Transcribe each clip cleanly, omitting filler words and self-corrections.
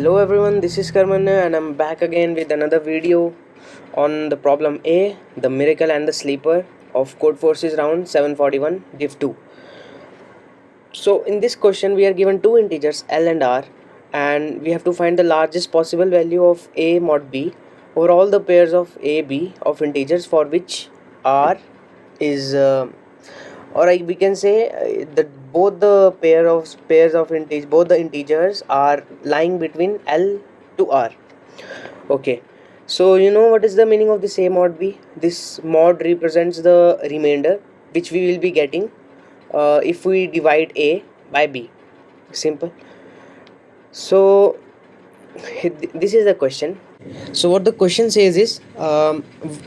Hello everyone, this is Karmanya and I'm back again with another video on the problem A, the miracle and the sleeper of Codeforces Round 741 div 2. So in this question we are given two integers L and R and we have to find the largest possible value of A mod B over all the pairs of A, B of integers for which R is we can say that both the both the integers are lying between L to R. Okay, so you know what is the meaning of this A mod B? This mod represents the remainder which we will be getting if we divide A by B. Simple. So this is the question. So what the question says is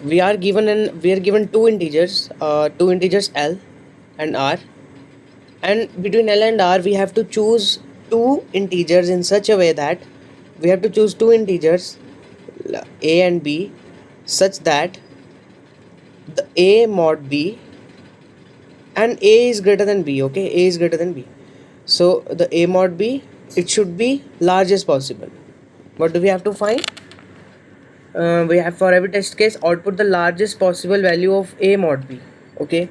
we are given two integers L and R, and between L and R we have to choose two integers in such a way that we have to choose two integers A and B such that the A mod B and A is greater than B. Okay, A is greater than B, so the A mod B, it should be largest possible. What do we have to find? We have, for every test case, output the largest possible value of A mod B. Okay,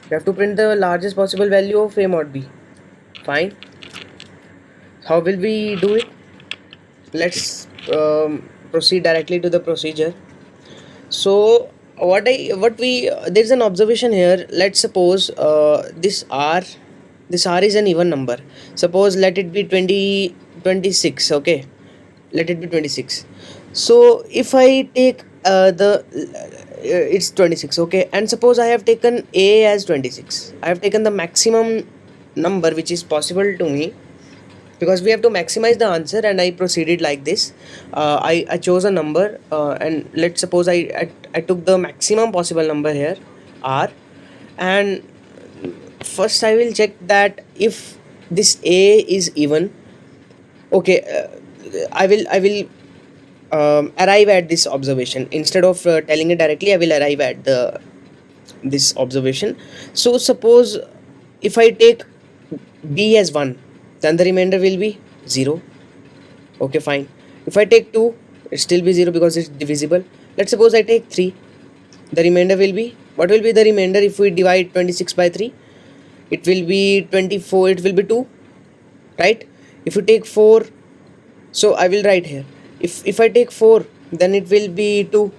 we have to print the largest possible value of A mod B. Fine. How will we do it? Let's proceed directly to the procedure. So there's an observation here. Let's suppose this R is an even number. Suppose let it be 26. Okay, let it be 26. So if I take it's 26. Okay, and suppose I have taken A as 26. I have taken the maximum number which is possible to me, because we have to maximize the answer, and I proceeded like this. I chose a number and let's suppose I took the maximum possible number here, R, and first I will check that if this A is even. Okay, I will arrive at this observation. Instead of telling it directly, I will arrive at this observation. So suppose if I take B as 1, then the remainder will be 0. Okay, fine. If I take 2, it still be 0 because it's divisible. Let's suppose I take 3, the remainder will be, what will be the remainder if we divide 26 by 3? It will be 24, it will be 2, right? If you take 4, so I will write here, if I take 4, then it will be 2.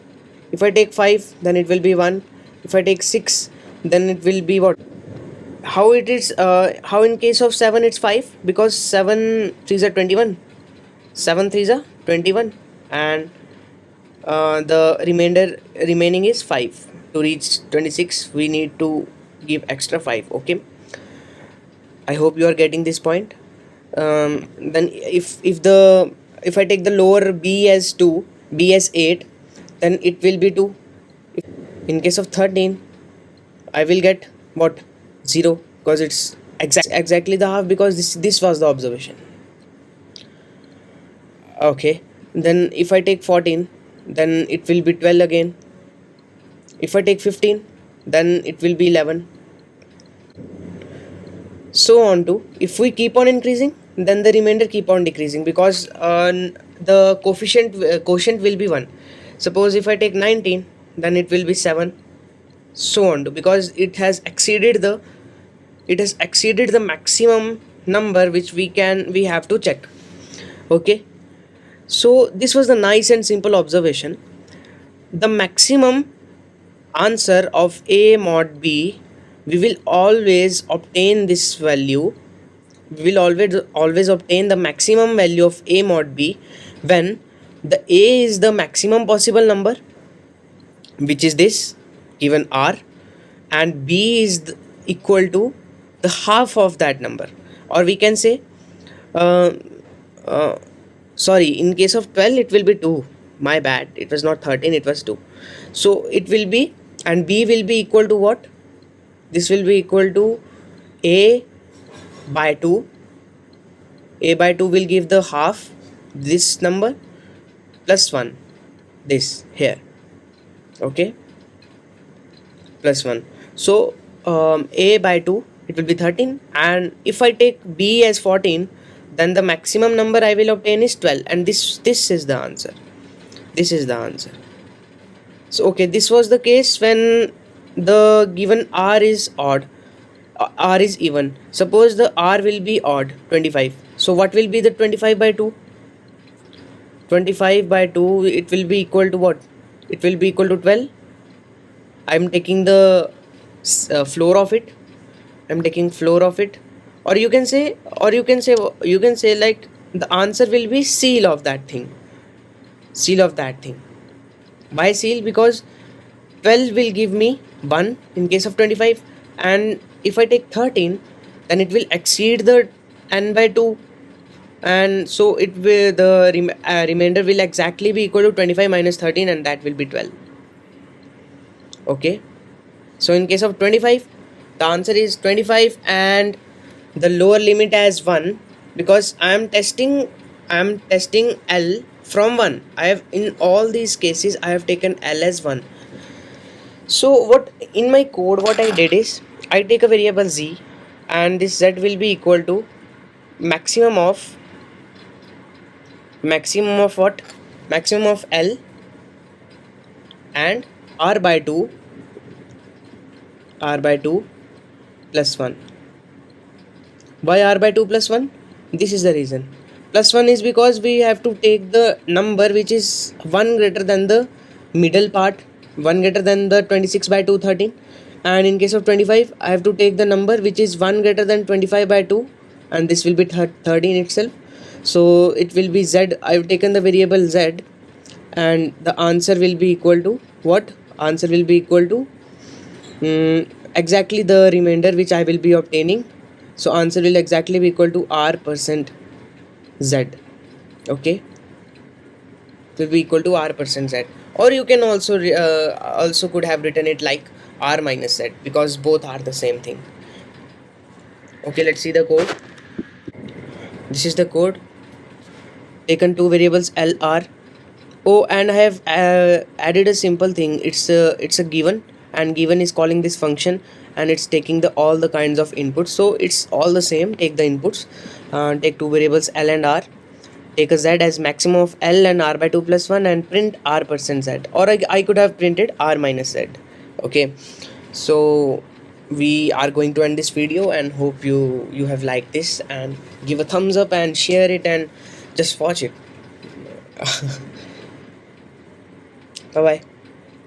If I take 5, then it will be 1. If I take 6, then it will be what? How it is, how in case of 7 it's 5, because 7 3s are 21, 7 3s are 21, and the remaining is 5. To reach 26 we need to give extra 5. Okay, I hope you are getting this point. Then if I take the lower B as 2, B as 8, then it will be 2. In case of 13, I will get what? 0, because it's exactly the half, because this was the observation. Okay, then if I take 14, then it will be 12 again. If I take 15, then it will be 11. So on to, if we keep on increasing, then the remainder keep on decreasing, because the quotient will be 1. Suppose if I take 19, then it will be 7. So on to, because it has exceeded the maximum number which we have to check. Okay, so this was the nice and simple observation. The maximum answer of A mod B, we will always obtain this value. We will always obtain the maximum value of A mod B when the A is the maximum possible number, which is this given R, and B is equal to the half of that number. Or we can say sorry, in case of 12 it will be 2. My bad, it was not 13, it was 2. So it will be, and B will be equal to what? This will be equal to A by 2. A by 2 will give the half, this number, plus 1, this here. Okay, plus 1. So A by 2, it will be 13, and if I take B as 14, then the maximum number I will obtain is 12, and this is the answer. This is the answer. So okay, this was the case when the given r is odd, r is even. Suppose the r will be odd, 25. So what will be the 25 by 2? 25 by 2, it will be equal to what? It will be equal to 12. I'm taking the floor of it. I'm taking floor of it. Or you can say, like the answer will be seal of that thing. Seal of that thing. Why seal? Because 12 will give me 1 in case of 25, and if I take 13, then it will exceed the n by 2, and so it will remainder will exactly be equal to 25 minus 13, and that will be 12. Okay, so in case of 25, the answer is 25 and the lower limit as 1, because I am testing L from 1. I have, in all these cases, I have taken L as 1. So what in my code, what I did is I take a variable z, and this z will be equal to maximum of what? Maximum of L and r by 2 plus 1. Why r by 2 plus 1? This is the reason. Plus 1 is because we have to take the number which is 1 greater than the middle part, 1 greater than the 26 by 2, 13. And in case of 25, I have to take the number which is 1 greater than 25 by 2, and this will be 13 itself. So it will be z. I have taken the variable z, and the answer will be equal to what? Answer will be equal to exactly the remainder which I will be obtaining. So answer will exactly be equal to r percent z. Okay, it will be equal to r percent z, or you can also also could have written it like r minus z, because both are the same thing. Okay, let's see the code. This is the code. Taken two variables L, R. Oh, and I have added a simple thing. It's a given, and given is calling this function, and it's taking the all the kinds of inputs. So it's all the same. Take the inputs. Take two variables L and R. Take a z as maximum of L and R by 2 plus 1, and print r percent z. Or I could have printed r minus z. Okay, so we are going to end this video, and hope you have liked this, and give a thumbs up and share it, and just watch it. Bye bye.